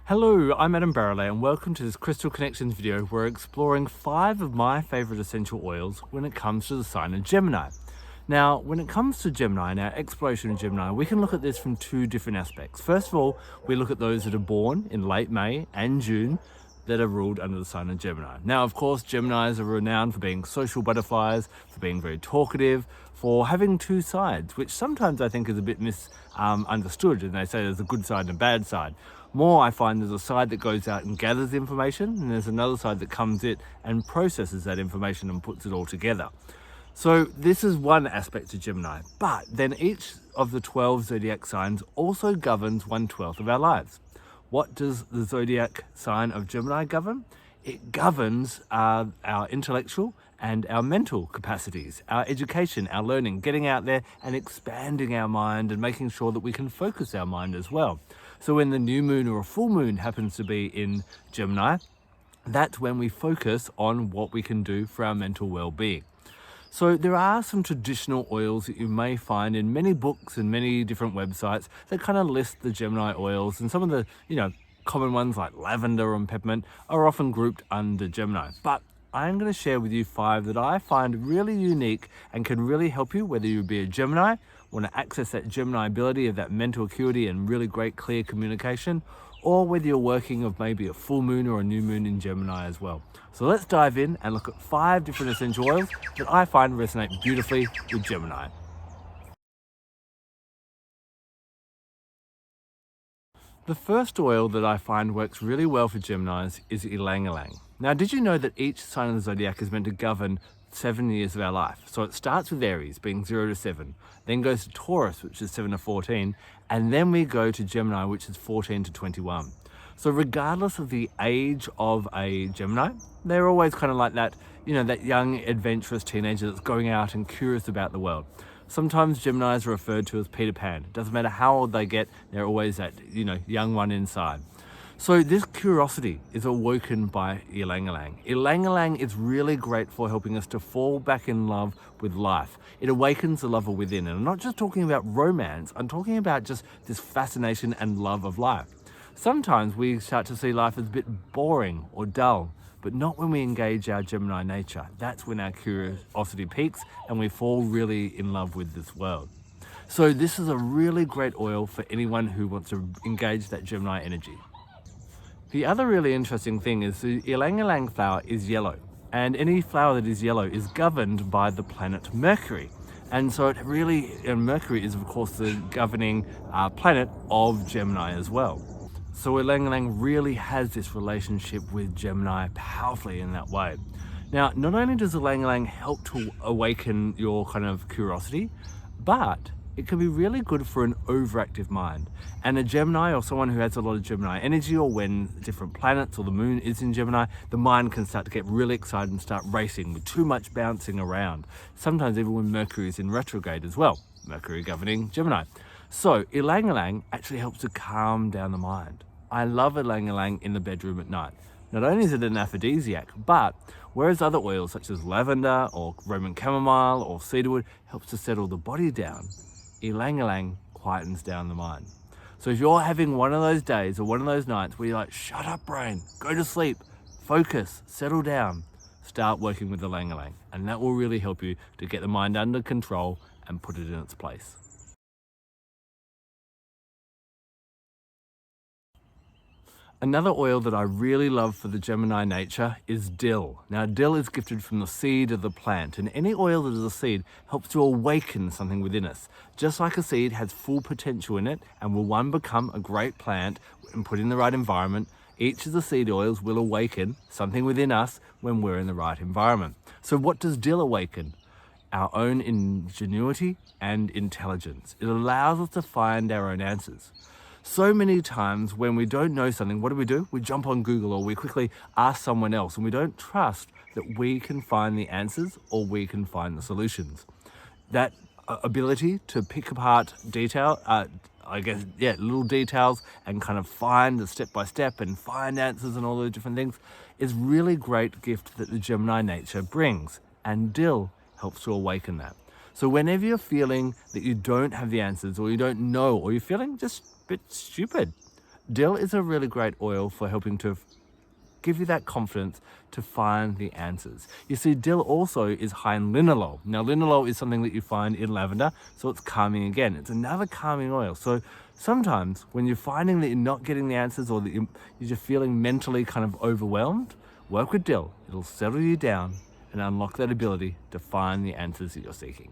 Hello, I'm Barralet and welcome to this Crystal Connections video where we're exploring 5 of my favourite essential oils when it comes to the sign of Gemini. Now, when it comes to Gemini and our exploration of Gemini, we can look at this from 2 different aspects. First of all, we look at those that are born in late May and June that are ruled under the sign of Gemini. Now, of course, Geminis are renowned for being social butterflies, for being very talkative, for having 2 sides, which sometimes I think is a bit misunderstood, and they say there's a good side and a bad side. More, I find there's a side that goes out and gathers information, and there's another side that comes in and processes that information and puts it all together. So this is one aspect of Gemini, but then each of the 12 zodiac signs also governs 1/12 of our lives. What does the zodiac sign of Gemini govern? It governs our intellectual and our mental capacities, our education, our learning, getting out there and expanding our mind and making sure that we can focus our mind as well. So when the new moon or a full moon happens to be in Gemini, that's when we focus on what we can do for our mental well-being. So there are some traditional oils that you may find in many books and many different websites that kind of list the Gemini oils, and some of the, common ones like lavender and peppermint are often grouped under Gemini. But I'm going to share with you 5 that I find really unique and can really help you, whether you be a Gemini, want to access that Gemini ability of that mental acuity and really great clear communication, or whether you're working of maybe a full moon or a new moon in Gemini as well. So let's dive in and look at 5 different essential oils that I find resonate beautifully with Gemini. The first oil that I find works really well for Geminis is Ylang Ylang. Now, did you know that each sign of the zodiac is meant to govern 7 years of our life? So it starts with Aries, being 0 to 7, then goes to Taurus, which is 7 to 14, and then we go to Gemini, which is 14 to 21. So regardless of the age of a Gemini, they're always kind of like that, that young adventurous teenager that's going out and curious about the world. Sometimes Geminis are referred to as Peter Pan. It doesn't matter how old they get, they're always that, young one inside. So this curiosity is awoken by Ylang Ylang. Ylang Ylang is really great for helping us to fall back in love with life. It awakens the lover within. And I'm not just talking about romance, I'm talking about just this fascination and love of life. Sometimes we start to see life as a bit boring or dull, but not when we engage our Gemini nature. That's when our curiosity peaks and we fall really in love with this world. So this is a really great oil for anyone who wants to engage that Gemini energy. The other really interesting thing is the Ylang Ylang flower is yellow, and any flower that is yellow is governed by the planet Mercury. And so Mercury is of course the governing planet of Gemini as well. So Ylang Ylang really has this relationship with Gemini powerfully in that way. Now, not only does Ylang Ylang help to awaken your kind of curiosity, but it can be really good for an overactive mind. And a Gemini, or someone who has a lot of Gemini energy, or when different planets or the moon is in Gemini, the mind can start to get really excited and start racing with too much bouncing around. Sometimes even when Mercury is in retrograde as well, Mercury governing Gemini. So Ylang Ylang actually helps to calm down the mind. I love Ylang Ylang in the bedroom at night. Not only is it an aphrodisiac, but whereas other oils such as lavender or Roman chamomile or cedarwood helps to settle the body down, Ylang Ylang quietens down the mind. So if you're having one of those days or one of those nights where you're like, shut up brain, go to sleep, focus, settle down, start working with Ylang Ylang, and that will really help you to get the mind under control and put it in its place. Another oil that I really love for the Gemini nature is dill. Now, dill is gifted from the seed of the plant, and any oil that is a seed helps to awaken something within us. Just like a seed has full potential in it and will one become a great plant and put in the right environment, each of the seed oils will awaken something within us when we're in the right environment. So what does dill awaken? Our own ingenuity and intelligence. It allows us to find our own answers. So many times when we don't know something, what do? We jump on Google or we quickly ask someone else, and we don't trust that we can find the answers or we can find the solutions. That ability to pick apart little details and kind of find the step-by-step and find answers and all those different things is really great gift that the Gemini nature brings, and dill helps to awaken that. So whenever you're feeling that you don't have the answers or you don't know, or you're feeling just a bit stupid, Dill is a really great oil for helping to give you that confidence to find the answers. You see, dill also is high in linalool. Now, linalool is something that you find in lavender, so it's calming again. It's another calming oil. So sometimes when you're finding that you're not getting the answers or that you're just feeling mentally kind of overwhelmed, work with dill. It'll settle you down and unlock that ability to find the answers that you're seeking.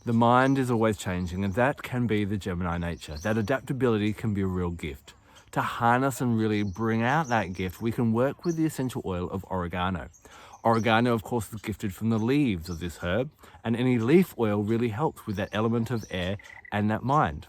The mind is always changing, and that can be the Gemini nature. That adaptability can be a real gift. To harness and really bring out that gift, we can work with the essential oil of oregano. Oregano, of course, is gifted from the leaves of this herb, and any leaf oil really helps with that element of air and that mind.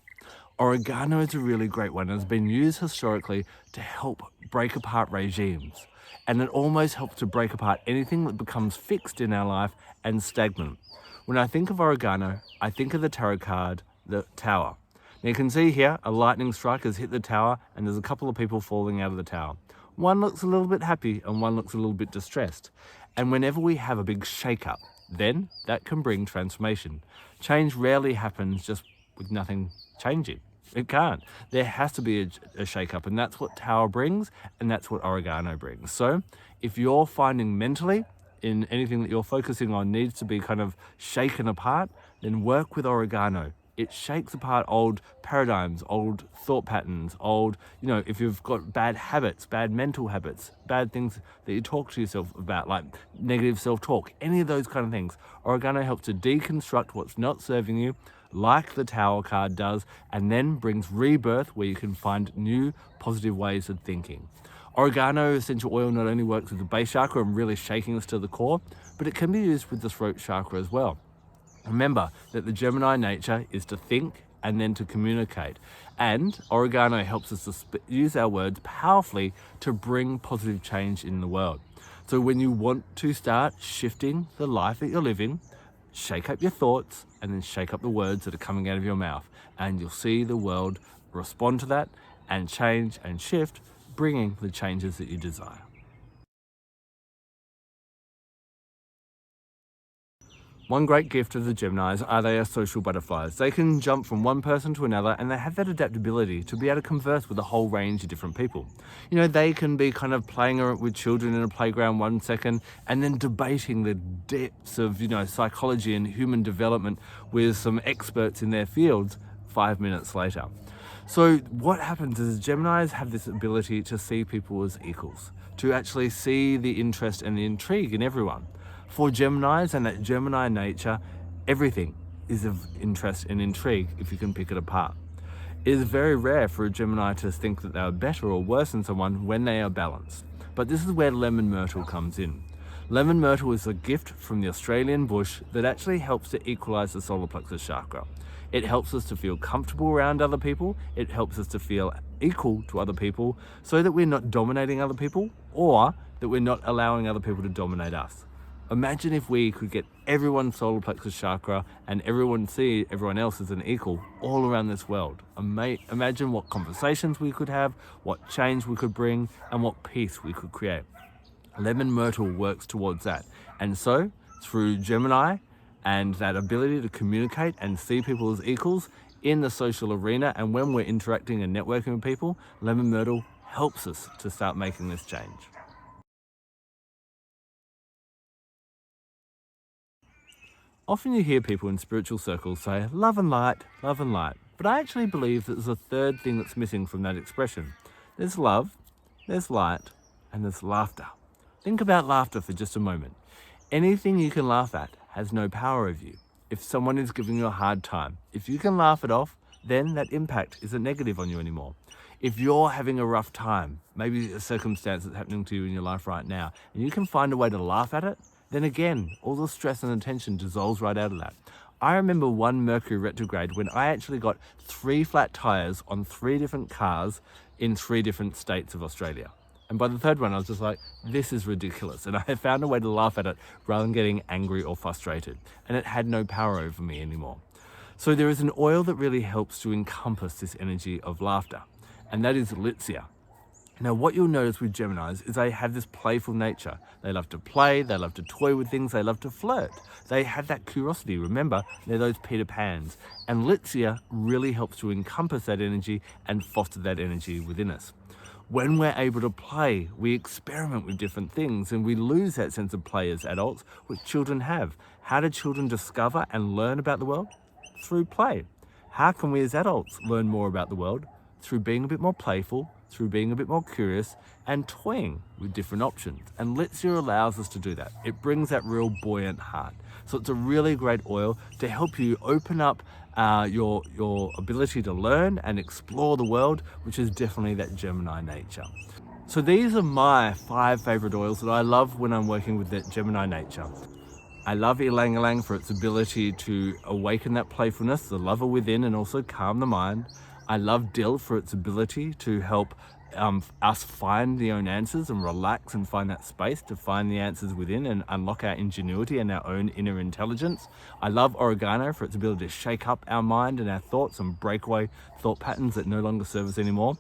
Oregano is a really great one and has been used historically to help break apart regimes. And it almost helps to break apart anything that becomes fixed in our life and stagnant. When I think of oregano, I think of the tarot card, the Tower. Now you can see here, a lightning strike has hit the tower and there's a couple of people falling out of the tower. One looks a little bit happy and one looks a little bit distressed. And whenever we have a big shake-up, then that can bring transformation. Change rarely happens just with nothing changing. It can't. There has to be a shake-up, and that's what Tower brings, and that's what oregano brings. So if you're finding mentally in anything that you're focusing on needs to be kind of shaken apart, then work with oregano. It shakes apart old paradigms, old thought patterns, old, if you've got bad habits, bad mental habits, bad things that you talk to yourself about, like negative self-talk, any of those kind of things. Oregano helps to deconstruct what's not serving you, like the Tower card does, and then brings rebirth where you can find new positive ways of thinking. Oregano essential oil not only works with the base chakra and really shaking us to the core, but it can be used with the throat chakra as well. Remember that the Gemini nature is to think and then to communicate. And oregano helps us to use our words powerfully to bring positive change in the world. So when you want to start shifting the life that you're living, shake up your thoughts and then shake up the words that are coming out of your mouth. And you'll see the world respond to that and change and shift, bringing the changes that you desire. One great gift of the Geminis are they are social butterflies. They can jump from one person to another, and they have that adaptability to be able to converse with a whole range of different people. They can be kind of playing with children in a playground 1 second and then debating the depths of, psychology and human development with some experts in their fields 5 minutes later. So what happens is Geminis have this ability to see people as equals, to actually see the interest and the intrigue in everyone. For Geminis and that Gemini nature, everything is of interest and intrigue if you can pick it apart. It is very rare for a Gemini to think that they are better or worse than someone when they are balanced. But this is where lemon myrtle comes in. Lemon myrtle is a gift from the Australian bush that actually helps to equalize the solar plexus chakra. It helps us to feel comfortable around other people. It helps us to feel equal to other people so that we're not dominating other people or that we're not allowing other people to dominate us. Imagine if we could get everyone's solar plexus chakra and everyone see everyone else as an equal all around this world. Imagine what conversations we could have, what change we could bring, and what peace we could create. Lemon myrtle works towards that. And so, through Gemini and that ability to communicate and see people as equals in the social arena, and when we're interacting and networking with people, lemon myrtle helps us to start making this change. Often you hear people in spiritual circles say, love and light, but I actually believe that there's a third thing that's missing from that expression. There's love, there's light, and there's laughter. Think about laughter for just a moment. Anything you can laugh at has no power over you. If someone is giving you a hard time, if you can laugh it off, then that impact isn't negative on you anymore. If you're having a rough time, maybe a circumstance that's happening to you in your life right now, and you can find a way to laugh at it, then again, all the stress and the tension dissolves right out of that. I remember one Mercury retrograde when I actually got 3 flat tires on 3 different cars in 3 different states of Australia. And by the third one, I was just like, this is ridiculous. And I found a way to laugh at it rather than getting angry or frustrated. And it had no power over me anymore. So there is an oil that really helps to encompass this energy of laughter, and that is Litzia. Now, what you'll notice with Geminis is they have this playful nature. They love to play, they love to toy with things, they love to flirt. They have that curiosity. Remember, they're those Peter Pans. And Litzia really helps to encompass that energy and foster that energy within us. When we're able to play, we experiment with different things and we lose that sense of play as adults, which children have. How do children discover and learn about the world? Through play. How can we as adults learn more about the world? Through being a bit more playful, through being a bit more curious and toying with different options. And Litzia allows us to do that. It brings that real buoyant heart. So it's a really great oil to help you open up your ability to learn and explore the world, which is definitely that Gemini nature. So these are my 5 favorite oils that I love when I'm working with that Gemini nature. I love Ylang Ylang for its ability to awaken that playfulness, the lover within, and also calm the mind. I love Dill for its ability to help us find the own answers and relax and find that space to find the answers within and unlock our ingenuity and our own inner intelligence. I love Oregano for its ability to shake up our mind and our thoughts and break away thought patterns that no longer serve us anymore.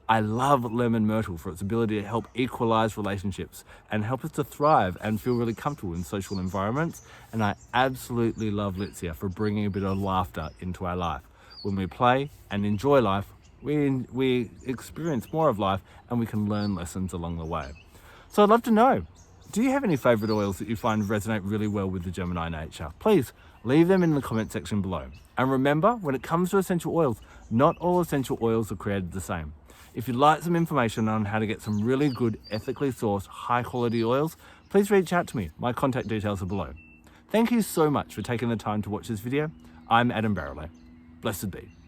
I love lemon myrtle for its ability to help equalize relationships and help us to thrive and feel really comfortable in social environments. And I absolutely love Litzia for bringing a bit of laughter into our life. When we play and enjoy life, we experience more of life and we can learn lessons along the way. So I'd love to know, do you have any favorite oils that you find resonate really well with the Gemini nature? Please leave them in the comment section below. And remember, when it comes to essential oils, not all essential oils are created the same. If you'd like some information on how to get some really good, ethically sourced, high quality oils, please reach out to me. My contact details are below. Thank you so much for taking the time to watch this video. I'm Adam Barralet. Blessed be.